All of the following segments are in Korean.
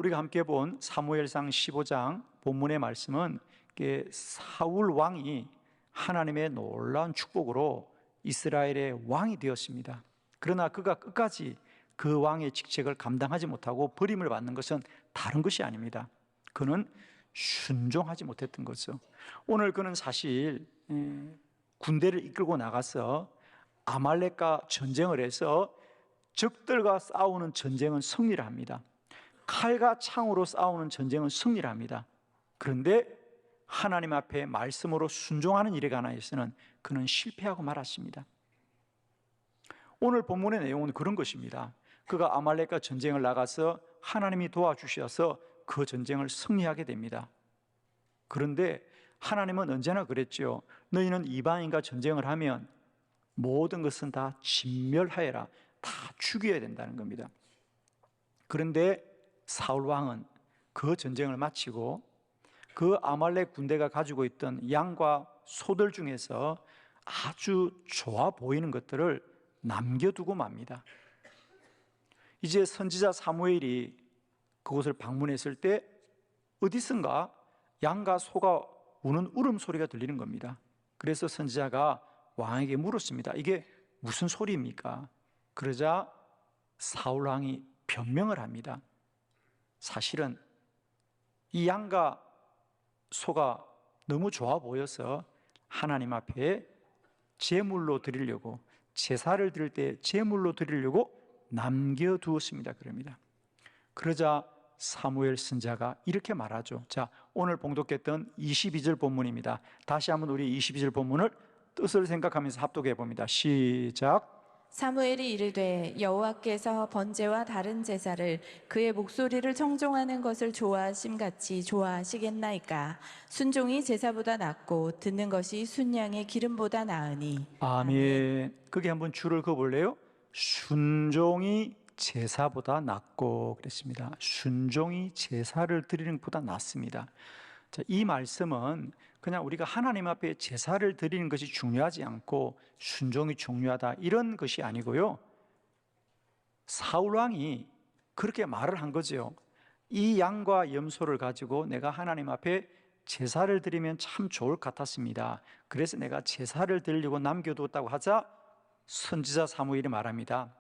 우리가 함께 본 사무엘상 15장 본문의 말씀은 사울 왕이 하나님의 놀라운 축복으로 이스라엘의 왕이 되었습니다. 그러나 그가 끝까지 그 왕의 직책을 감당하지 못하고 버림을 받는 것은 다른 것이 아닙니다. 그는 순종하지 못했던 거죠. 오늘 그는 사실 군대를 이끌고 나가서 아말렉과 전쟁을 해서 적들과 싸우는 전쟁은 승리를 합니다. 칼과 창으로 싸우는 전쟁은 승리를 합니다. 그런데 하나님 앞에 말씀으로 순종하는 일에 관하여서는 그는 실패하고 말았습니다. 오늘 본문의 내용은 그런 것입니다. 그가 아말렉과 전쟁을 나가서 하나님이 도와주셔서 그 전쟁을 승리하게 됩니다. 그런데 하나님은 언제나 그랬죠. 너희는 이방인과 전쟁을 하면 모든 것은 다 진멸하여라, 다 죽여야 된다는 겁니다. 그런데 사울 왕은 그 전쟁을 마치고 그 아말렉 군대가 가지고 있던 양과 소들 중에서 아주 좋아 보이는 것들을 남겨두고 맙니다. 이제 선지자 사무엘이 그곳을 방문했을 때 어디선가 양과 소가 우는 울음소리가 들리는 겁니다. 그래서 선지자가 왕에게 물었습니다. 이게 무슨 소리입니까? 그러자 사울 왕이 변명을 합니다. 사실은 이 양과 소가 너무 좋아 보여서 하나님 앞에 제물로 드리려고, 제사를 드릴 때 제물로 드리려고 남겨두었습니다. 그럽니다. 그러자 사무엘 선지자가 이렇게 말하죠. 자, 오늘 봉독했던 22절 본문입니다. 다시 한번 우리 22절 본문을 뜻을 생각하면서 합독해 봅니다. 시작. 사무엘이 이르되 여호와께서 번제와 다른 제사를 그의 목소리를 청종하는 것을 좋아하심같이 좋아하시겠나이까. 순종이 제사보다 낫고 듣는 것이 순양의 기름보다 나으니. 아멘. 거기 한번 줄을 그어볼래요? 순종이 제사보다 낫고 그랬습니다. 순종이 제사를 드리는 것보다 낫습니다. 자, 이 말씀은 그냥 우리가 하나님 앞에 제사를 드리는 것이 중요하지 않고 순종이 중요하다 이런 것이 아니고요. 사울 왕이 그렇게 말을 한 거죠. 이 양과 염소를 가지고 내가 하나님 앞에 제사를 드리면 참 좋을 것 같았습니다. 그래서 내가 제사를 드리려고 남겨두었다고 하자 선지자 사무엘이 말합니다.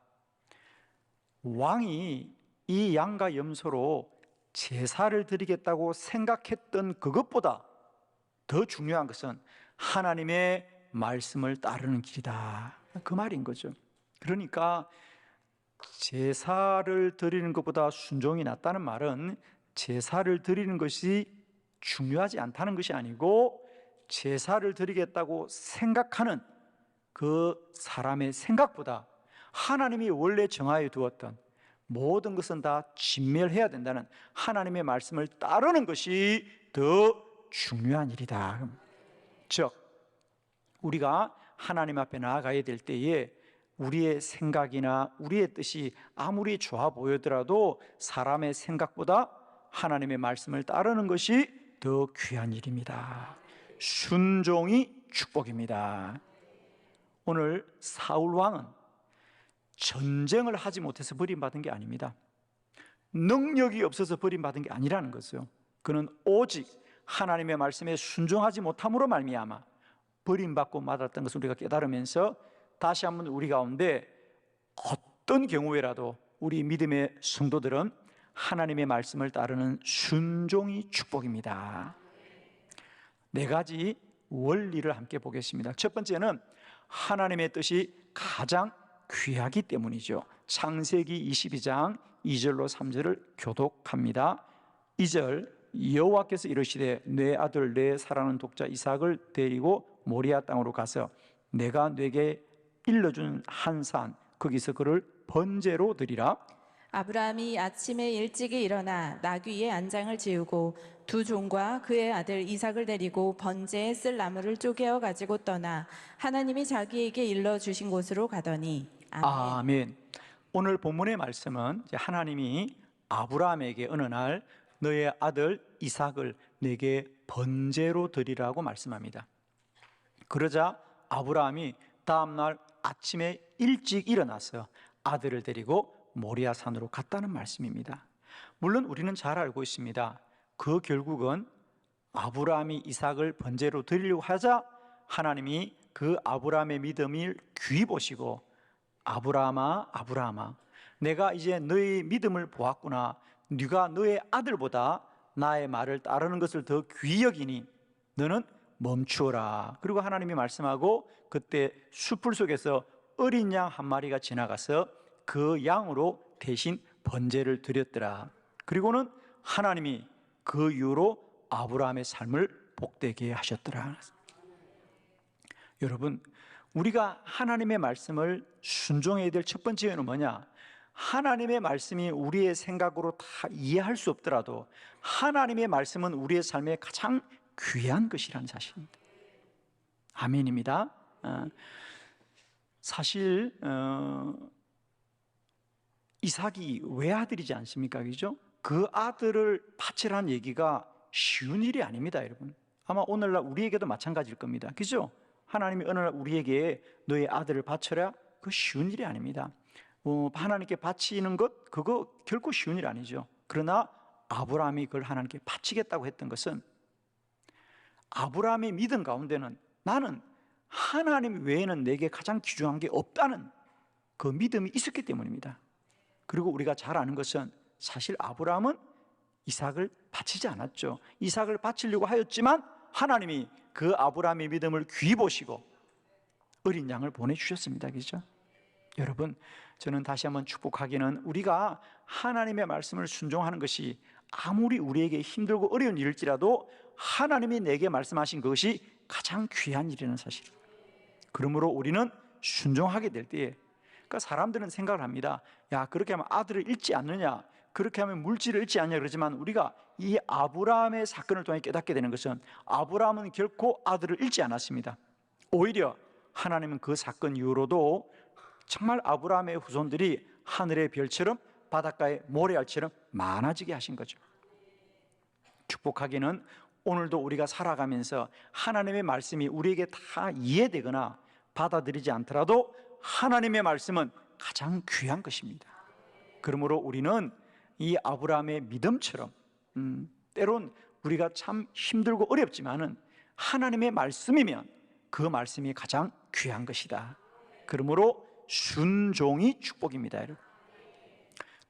왕이 이 양과 염소로 제사를 드리겠다고 생각했던 그것보다 더 중요한 것은 하나님의 말씀을 따르는 길이다. 그 말인 거죠. 그러니까 제사를 드리는 것보다 순종이 낫다는 말은 제사를 드리는 것이 중요하지 않다는 것이 아니고 제사를 드리겠다고 생각하는 그 사람의 생각보다 하나님이 원래 정하여 두었던 모든 것은 다 진멸해야 된다는 하나님의 말씀을 따르는 것이 더 중요한 일이다. 즉, 우리가 하나님 앞에 나아가야 될 때에 우리의 생각이나 우리의 뜻이 아무리 좋아 보이더라도 사람의 생각보다 하나님의 말씀을 따르는 것이 더 귀한 일입니다. 순종이 축복입니다. 오늘 사울 왕은 전쟁을 하지 못해서 버림받은 게 아닙니다. 능력이 없어서 버림받은 게 아니라는 거죠. 그는 오직 하나님의 말씀에 순종하지 못함으로 말미암아 버림받고 말았던 것을 우리가 깨달으면서 다시 한번 우리 가운데 어떤 경우에라도 우리 믿음의 성도들은 하나님의 말씀을 따르는 순종이 축복입니다. 네 가지 원리를 함께 보겠습니다. 첫 번째는 하나님의 뜻이 가장 귀하기 때문이죠. 창세기 22장 2절로 3절을 교독합니다. 2절, 여호와께서 이르시되 내 아들 내 사랑하는 독자 이삭을 데리고 모리아 땅으로 가서 내가 네게 일러준 한 산 거기서 그를 번제로 드리라. 아브라함이 아침에 일찍이 일어나 나귀의 안장을 지우고 두 종과 그의 아들 이삭을 데리고 번제에 쓸 나무를 쪼개어 가지고 떠나 하나님이 자기에게 일러주신 곳으로 가더니. 아멘. 아멘. 오늘 본문의 말씀은 하나님이 아브라함에게 어느 날 너의 아들 이삭을 내게 번제로 드리라고 말씀합니다. 그러자 아브라함이 다음날 아침에 일찍 일어나서 아들을 데리고 모리아 산으로 갔다는 말씀입니다. 물론 우리는 잘 알고 있습니다. 그 결국은 아브라함이 이삭을 번제로 드리려고 하자 하나님이 그 아브라함의 믿음을 귀히 보시고 아브라함아 아브라함아 내가 이제 너의 믿음을 보았구나. 네가 너의 아들보다 나의 말을 따르는 것을 더 귀히 여기니 너는 멈추어라. 그리고 하나님이 말씀하고 그때 숯불 속에서 어린 양 한 마리가 지나가서 그 양으로 대신 번제를 드렸더라. 그리고는 하나님이 그 이후로 아브라함의 삶을 복되게 하셨더라. 여러분, 우리가 하나님의 말씀을 순종해야 될 첫 번째 이유는 뭐냐? 하나님의 말씀이 우리의 생각으로 다 이해할 수 없더라도 하나님의 말씀은 우리의 삶에 가장 귀한 것이라는 사실입니다. 아멘입니다. 사실 이삭이 외아들이지 않습니까? 그죠? 그 아들을 바치라는 얘기가 쉬운 일이 아닙니다, 여러분. 아마 오늘날 우리에게도 마찬가지일 겁니다. 그죠? 하나님이 어느 날 우리에게 너의 아들을 바쳐라? 그거 쉬운 일이 아닙니다. 하나님께 바치는 것, 그거 결코 쉬운 일 아니죠. 그러나 아브라함이 그걸 하나님께 바치겠다고 했던 것은 아브라함의 믿음 가운데는 나는 하나님 외에는 내게 가장 귀중한 게 없다는 그 믿음이 있었기 때문입니다. 그리고 우리가 잘 아는 것은 사실 아브라함은 이삭을 바치지 않았죠. 이삭을 바치려고 하였지만 하나님이 그 아브라함의 믿음을 귀히 보시고 어린 양을 보내주셨습니다. 그렇죠? 여러분, 저는 다시 한번 축복하기는 우리가 하나님의 말씀을 순종하는 것이 아무리 우리에게 힘들고 어려운 일일지라도 하나님이 내게 말씀하신 것이 가장 귀한 일이라는 사실. 그러므로 우리는 순종하게 될 때에, 그러니까 사람들은 생각을 합니다. 야, 그렇게 하면 아들을 잃지 않느냐, 그렇게 하면 물질을 잃지 않냐 그러지만 우리가 이 아브라함의 사건을 통해 깨닫게 되는 것은 아브라함은 결코 아들을 잃지 않았습니다. 오히려 하나님은 그 사건 이후로도 정말 아브라함의 후손들이 하늘의 별처럼 바닷가의 모래알처럼 많아지게 하신 거죠. 축복하기는 오늘도 우리가 살아가면서 하나님의 말씀이 우리에게 다 이해되거나 받아들이지 않더라도 하나님의 말씀은 가장 귀한 것입니다. 그러므로 우리는 이 아브라함의 믿음처럼 때론 우리가 참 힘들고 어렵지만은 하나님의 말씀이면 그 말씀이 가장 귀한 것이다. 그러므로 순종이 축복입니다. 여러분.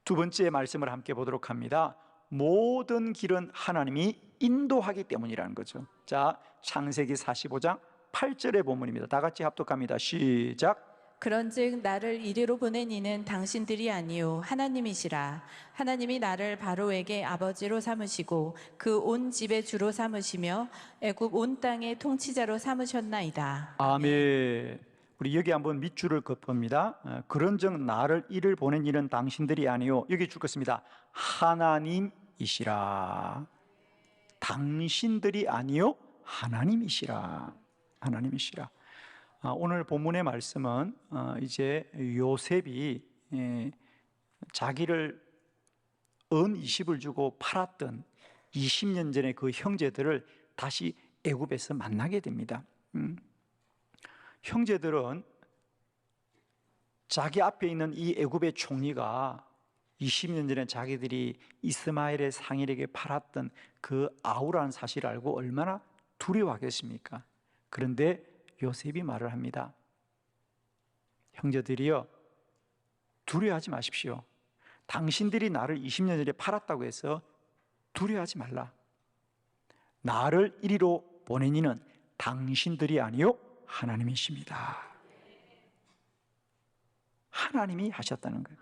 두 번째 말씀을 함께 보도록 합니다. 모든 길은 하나님이 인도하기 때문이라는 거죠. 자, 창세기 45장 8절의 본문입니다. 다 같이 합독합니다. 시작. 그런즉 나를 이리로 보낸 이는 당신들이 아니요 하나님이시라. 하나님이 나를 바로에게 아버지로 삼으시고 그 온 집의 주로 삼으시며 애굽 온 땅의 통치자로 삼으셨나이다. 아멘. 우리 여기 한번 밑줄을 긋봅니다. 그런즉 나를 이를 보낸 이는 당신들이 아니요, 여기 줄 것입니다. 하나님이시라. 당신들이 아니요 하나님이시라. 하나님이시라. 오늘 본문의 말씀은 이제 요셉이 자기를 은 20을 주고 팔았던 20년 전의 그 형제들을 다시 애굽에서 만나게 됩니다. 형제들은 자기 앞에 있는 이 애굽의 총리가 20년 전에 자기들이 이스마엘의 상인에게 팔았던 그 아우라는 사실을 알고 얼마나 두려워하겠습니까? 그런데 요셉이 말을 합니다. 형제들이여, 두려워하지 마십시오. 당신들이 나를 20년 전에 팔았다고 해서 두려워하지 말라. 나를 이리로 보낸 이는 당신들이 아니요 하나님이십니다. 하나님이 하셨다는 거예요.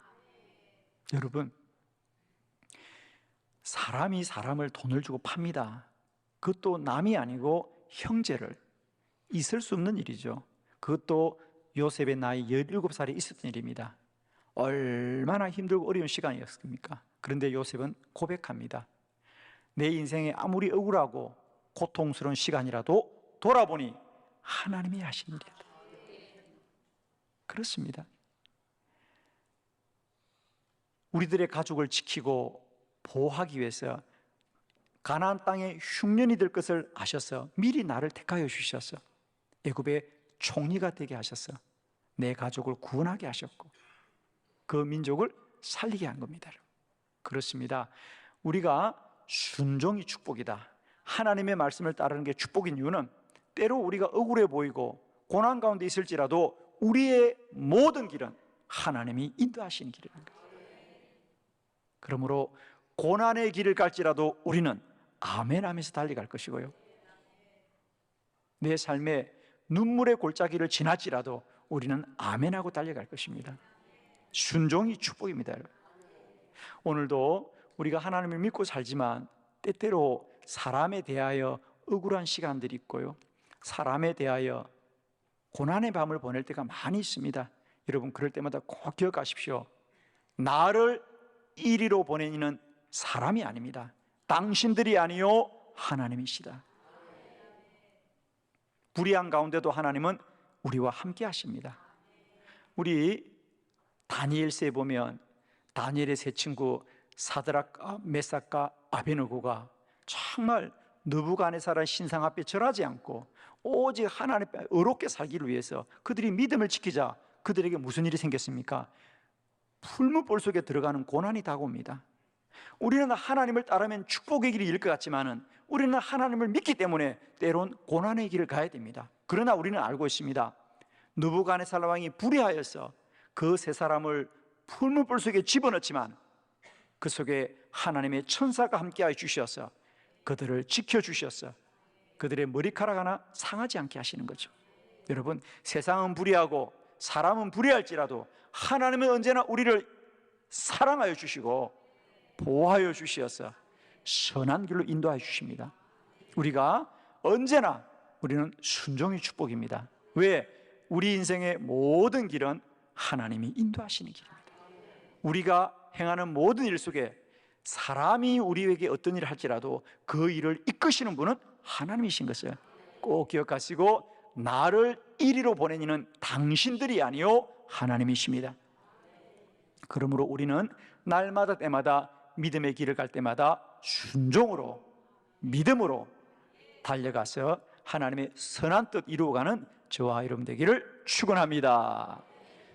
여러분, 사람이 사람을 돈을 주고 팝니다. 그것도 남이 아니고 형제를. 있을 수 없는 일이죠. 그것도 요셉의 나이 17살에 있었던 일입니다. 얼마나 힘들고 어려운 시간이었습니까? 그런데 요셉은 고백합니다. 내 인생에 아무리 억울하고 고통스러운 시간이라도 돌아보니 하나님이 하신 일이다. 그렇습니다. 우리들의 가족을 지키고 보호하기 위해서 가나안 땅에 흉년이 될 것을 아셔서 미리 나를 택하여 주셔서 애굽의 총리가 되게 하셔서 내 가족을 구원하게 하셨고 그 민족을 살리게 한 겁니다. 그렇습니다. 우리가 순종이 축복이다. 하나님의 말씀을 따르는 게 축복인 이유는 때로 우리가 억울해 보이고 고난 가운데 있을지라도 우리의 모든 길은 하나님이 인도하시는 길이라는 거예요. 그러므로 고난의 길을 갈지라도 우리는 아멘 하면서 달려갈 것이고요, 내 삶에 눈물의 골짜기를 지날지라도 우리는 아멘하고 달려갈 것입니다. 순종이 축복입니다. 오늘도 우리가 하나님을 믿고 살지만 때때로 사람에 대하여 억울한 시간들이 있고요, 사람에 대하여 고난의 밤을 보낼 때가 많이 있습니다. 여러분, 그럴 때마다 꼭 기억하십시오. 나를 이리로 보내는 사람이 아닙니다. 당신들이 아니요 하나님이시다. 불의한 가운데도 하나님은 우리와 함께 하십니다. 우리 다니엘서에 보면 다니엘의 세 친구 사드락과 메삭과 아베느고가 정말 느부갓네살 신상 앞에 절하지 않고 오직 하나님 앞에 의롭게 살기를 위해서 그들이 믿음을 지키자 그들에게 무슨 일이 생겼습니까? 풀무불 속에 들어가는 고난이 다가옵니다. 우리는 하나님을 따르면 축복의 길이 일 것 같지만은 우리는 하나님을 믿기 때문에 때론 고난의 길을 가야 됩니다. 그러나 우리는 알고 있습니다. 느부갓네살 왕이 불의하여서 그 세 사람을 풀무불 속에 집어넣지만 그 속에 하나님의 천사가 함께하여 주셔서 그들을 지켜주셔서 그들의 머리카락 하나 상하지 않게 하시는 거죠. 여러분, 세상은 불의하고 사람은 불의할지라도 하나님은 언제나 우리를 사랑하여 주시고 보호하여 주시어서 선한 길로 인도하여 주십니다. 우리가 언제나 우리는 순종의 축복입니다. 왜? 우리 인생의 모든 길은 하나님이 인도하시는 길입니다. 우리가 행하는 모든 일 속에 사람이 우리에게 어떤 일을 할지라도 그 일을 이끄시는 분은 하나님이신 것을 꼭 기억하시고, 나를 이리로 보내니는 당신들이 아니요 하나님이십니다. 그러므로 우리는 날마다 때마다 믿음의 길을 갈 때마다 순종으로 믿음으로 달려가서 하나님의 선한 뜻 이루어가는 저와 여러분 되기를 축원합니다.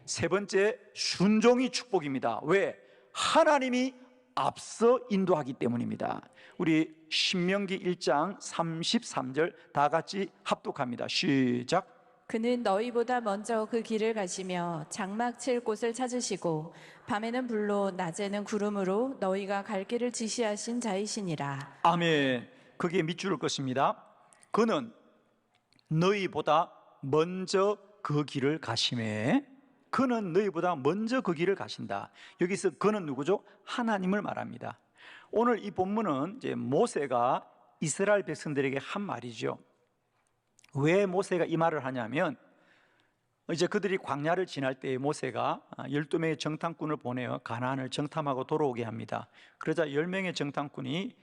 세 번째, 순종이 축복입니다. 왜? 하나님이 앞서 인도하기 때문입니다. 우리 신명기 1장 33절 다 같이 합독합니다. 시작. 그는 너희보다 먼저 그 길을 가시며 장막 칠 곳을 찾으시고 밤에는 불로 낮에는 구름으로 너희가 갈 길을 지시하신 자이시니라. 아멘. 그게 밑줄을 것입니다. 그는 너희보다 먼저 그 길을 가심에, 그는 너희보다 먼저 그 길을 가신다. 여기서 그는 누구죠? 하나님을 말합니다. 오늘 이 본문은 이제 모세가 이스라엘 백성들에게 한 말이죠. 왜 모세가 이 말을 하냐면, 이제 그들이 광야를 지날 때 모세가 12명의 정탐꾼을 보내어 가나안을 정탐하고 돌아오게 합니다. 그러자 10명의 정탐꾼이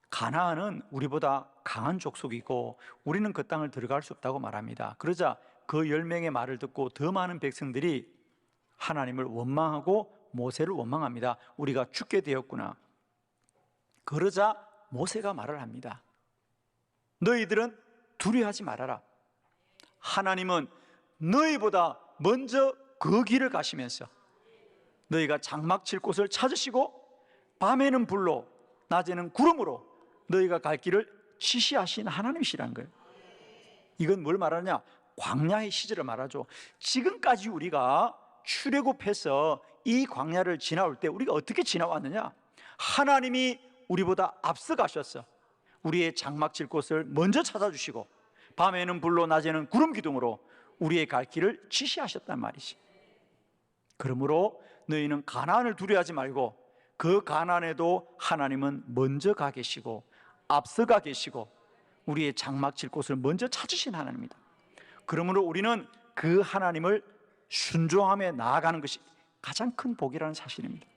가나안은 우리보다 강한 족속이고 우리는 그 땅을 들어갈 수 없다고 말합니다. 그러자 그 10명의 말을 듣고 더 많은 백성들이 하나님을 원망하고 모세를 원망합니다. 우리가 죽게 되었구나. 그러자 모세가 말을 합니다. 너희들은 두려워하지 말아라. 하나님은 너희보다 먼저 그 길을 가시면서 너희가 장막 칠 곳을 찾으시고 밤에는 불로 낮에는 구름으로 너희가 갈 길을 지시하신 하나님이시라는 거예요. 이건 뭘 말하냐? 광야의 시절을 말하죠. 지금까지 우리가 출애굽해서 이 광야를 지나올 때 우리가 어떻게 지나왔느냐? 하나님이 우리보다 앞서 가셔서 우리의 장막 칠 곳을 먼저 찾아주시고 밤에는 불로 낮에는 구름 기둥으로 우리의 갈 길을 지시하셨단 말이지. 그러므로 너희는 가나안을 두려워하지 말고 그 가나안에도 하나님은 먼저 가 계시고 앞서가 계시고 우리의 장막 칠 곳을 먼저 찾으신 하나님입니다. 그러므로 우리는 그 하나님을 순종하며 나아가는 것이 가장 큰 복이라는 사실입니다.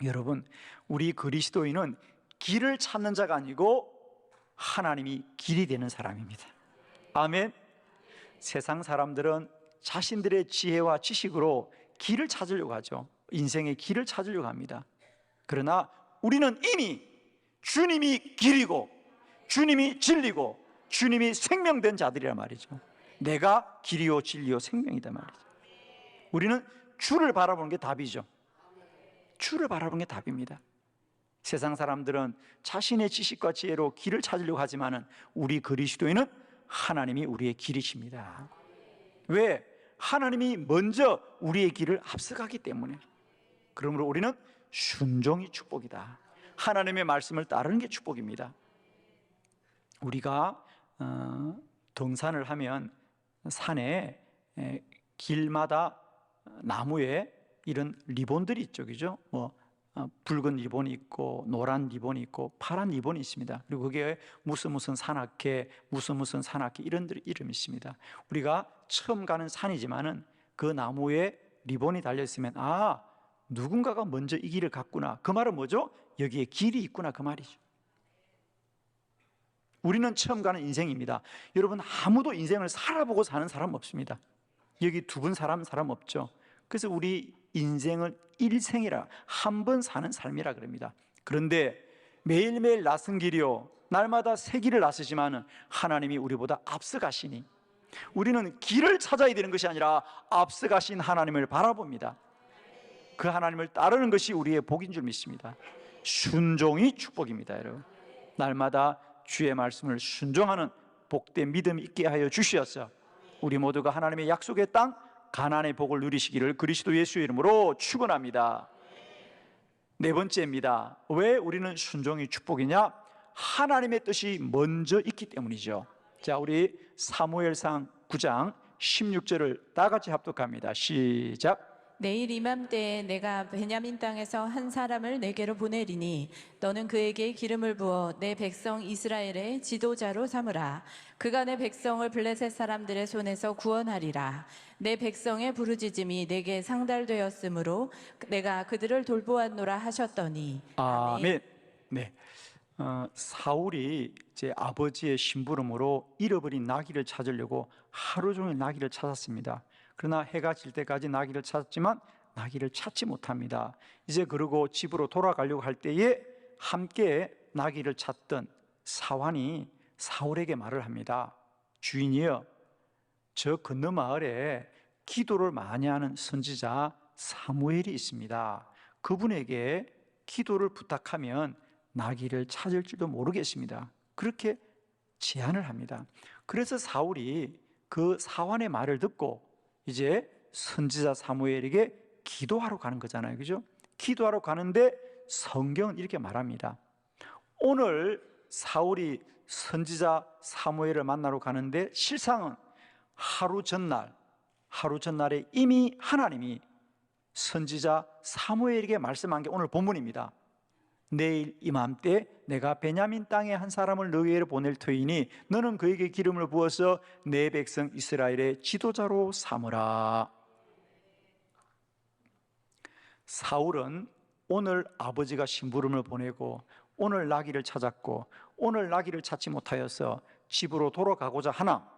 여러분, 우리 그리스도인은 길을 찾는 자가 아니고 하나님이 길이 되는 사람입니다. 아멘. 세상 사람들은 자신들의 지혜와 지식으로 길을 찾으려고 하죠. 인생의 길을 찾으려고 합니다. 그러나 우리는 이미 주님이 길이고 주님이 진리고 주님이 생명된 자들이란 말이죠. 내가 길이요 진리요 생명이다 말이죠. 우리는 주를 바라보는 게 답이죠. 주를 바라보는 게 답입니다. 세상 사람들은 자신의 지식과 지혜로 길을 찾으려고 하지만은 우리 그리스도인은 하나님이 우리의 길이십니다. 왜? 하나님이 먼저 우리의 길을 앞서가기 때문에. 그러므로 우리는 순종이 축복이다. 하나님의 말씀을 따르는 게 축복입니다. 우리가 등산을 하면 산에 길마다 나무에 이런 리본들이 있죠, 그죠? 붉은 리본이 있고 노란 리본이 있고 파란 리본이 있습니다. 그리고 거기에 무슨 산악회, 무슨 산악회 이런 이름이 있습니다. 우리가 처음 가는 산이지만은 그 나무에 리본이 달려 있으면 누군가가 먼저 이 길을 갔구나. 그 말은 뭐죠? 여기에 길이 있구나 그 말이죠. 우리는 처음 가는 인생입니다. 여러분 아무도 인생을 살아보고 사는 사람 없습니다. 여기 두 분 사람 없죠. 그래서 우리 인생을 일생이라 한 번 사는 삶이라 그럽니다. 그런데 매일매일 낯선 길이요 날마다 새 길을 나서지만 하나님이 우리보다 앞서가시니 우리는 길을 찾아야 되는 것이 아니라 앞서가신 하나님을 바라봅니다. 그 하나님을 따르는 것이 우리의 복인 줄 믿습니다. 순종이 축복입니다. 여러분 날마다 주의 말씀을 순종하는 복된 믿음 있게 하여 주시옵소서. 우리 모두가 하나님의 약속의 땅 가나안의 복을 누리시기를 그리스도 예수의 이름으로 축원합니다. 네 번째입니다. 왜 우리는 순종이 축복이냐? 하나님의 뜻이 먼저 있기 때문이죠. 자, 우리 사무엘상 9장 16절을 다 같이 합독합니다. 시작. 내일 이맘때에 내가 베냐민 땅에서 한 사람을 내게로 보내리니 너는 그에게 기름을 부어 내 백성 이스라엘의 지도자로 삼으라. 그가 내 백성을 블레셋 사람들의 손에서 구원하리라. 내 백성의 부르짖음이 내게 상달되었으므로 내가 그들을 돌보았노라 하셨더니 아멘. 네. 사울이 제 아버지의 심부름으로 잃어버린 나귀를 찾으려고 하루 종일 나귀를 찾았습니다. 그러나 해가 질 때까지 나귀를 찾았지만 나귀를 찾지 못합니다. 이제 그러고 집으로 돌아가려고 할 때에 함께 나귀를 찾던 사환이 사울에게 말을 합니다. 주인이여, 저 건너 마을에 기도를 많이 하는 선지자 사무엘이 있습니다. 그분에게 기도를 부탁하면 나귀를 찾을지도 모르겠습니다. 그렇게 제안을 합니다. 그래서 사울이 그 사환의 말을 듣고 이제 선지자 사무엘에게 기도하러 가는 거잖아요, 그죠? 기도하러 가는데 성경은 이렇게 말합니다. 오늘 사울이 선지자 사무엘을 만나러 가는데 실상은 하루 전날에 이미 하나님이 선지자 사무엘에게 말씀한 게 오늘 본문입니다. 내일 이맘때 내가 베냐민 땅에 한 사람을 너희에게 보낼 터이니 너는 그에게 기름을 부어서 내 백성 이스라엘의 지도자로 삼으라. 사울은 오늘 아버지가 심부름을 보내고 오늘 나귀를 찾았고 오늘 나귀를 찾지 못하여서 집으로 돌아가고자 하나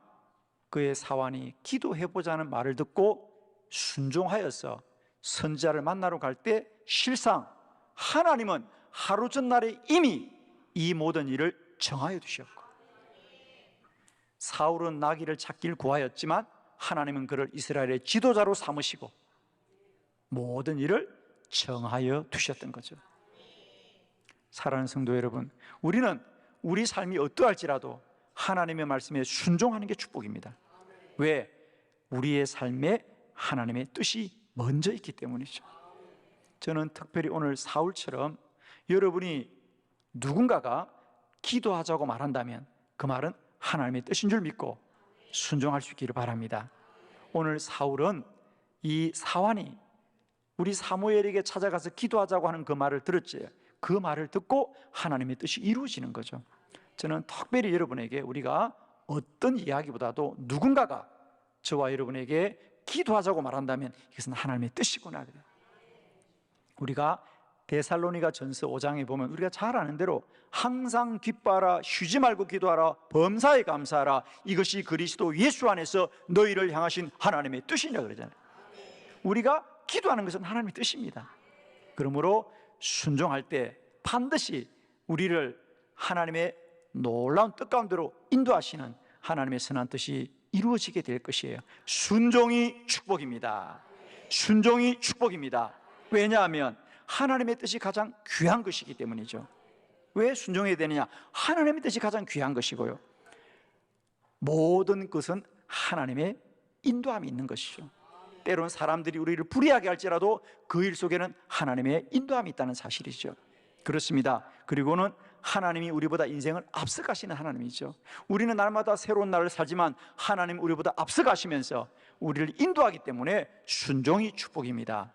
그의 사환이 기도해보자는 말을 듣고 순종하여서 선지자를 만나러 갈 때 실상 하나님은 하루 전날에 이미 이 모든 일을 정하여 두셨고 사울은 나귀를 찾길 구하였지만 하나님은 그를 이스라엘의 지도자로 삼으시고 모든 일을 정하여 두셨던 거죠. 사랑하는 성도 여러분, 우리는 우리 삶이 어떠할지라도 하나님의 말씀에 순종하는 게 축복입니다. 왜? 우리의 삶에 하나님의 뜻이 먼저 있기 때문이죠. 저는 특별히 오늘 사울처럼 여러분이 누군가가 기도하자고 말한다면 그 말은 하나님의 뜻인 줄 믿고 순종할 수 있기를 바랍니다. 오늘 사울은 이 사환이 우리 사무엘에게 찾아가서 기도하자고 하는 그 말을 들었지. 그 말을 듣고 하나님의 뜻이 이루어지는 거죠. 저는 특별히 여러분에게 우리가 어떤 이야기보다도 누군가가 저와 여러분에게 기도하자고 말한다면 이것은 하나님의 뜻이구나. 우리가 데살로니가 전서 5장에 보면 우리가 잘 아는 대로 항상 기뻐하라, 쉬지 말고 기도하라, 범사에 감사하라, 이것이 그리스도 예수 안에서 너희를 향하신 하나님의 뜻이냐 그러잖아요. 우리가 기도하는 것은 하나님의 뜻입니다. 그러므로 순종할 때 반드시 우리를 하나님의 놀라운 뜻 가운데로 인도하시는 하나님의 선한 뜻이 이루어지게 될 것이에요. 순종이 축복입니다. 순종이 축복입니다. 왜냐하면 하나님의 뜻이 가장 귀한 것이기 때문이죠. 왜 순종해야 되느냐? 하나님의 뜻이 가장 귀한 것이고요, 모든 것은 하나님의 인도함이 있는 것이죠. 때로는 사람들이 우리를 불의하게 할지라도 그 일 속에는 하나님의 인도함이 있다는 사실이죠. 그렇습니다. 그리고는 하나님이 우리보다 인생을 앞서가시는 하나님이죠. 우리는 날마다 새로운 날을 살지만 하나님 우리보다 앞서가시면서 우리를 인도하기 때문에 순종이 축복입니다.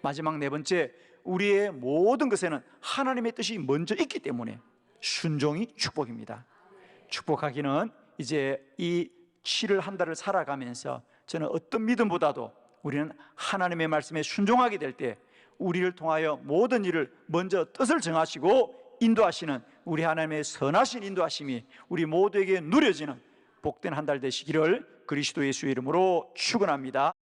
마지막 네 번째, 우리의 모든 것에는 하나님의 뜻이 먼저 있기 때문에 순종이 축복입니다. 축복하기는 이제 이 7월 한 달을 살아가면서 저는 어떤 믿음보다도 우리는 하나님의 말씀에 순종하게 될 때 우리를 통하여 모든 일을 먼저 뜻을 정하시고 인도하시는 우리 하나님의 선하신 인도하심이 우리 모두에게 누려지는 복된 한 달 되시기를 그리스도 예수의 이름으로 축원합니다.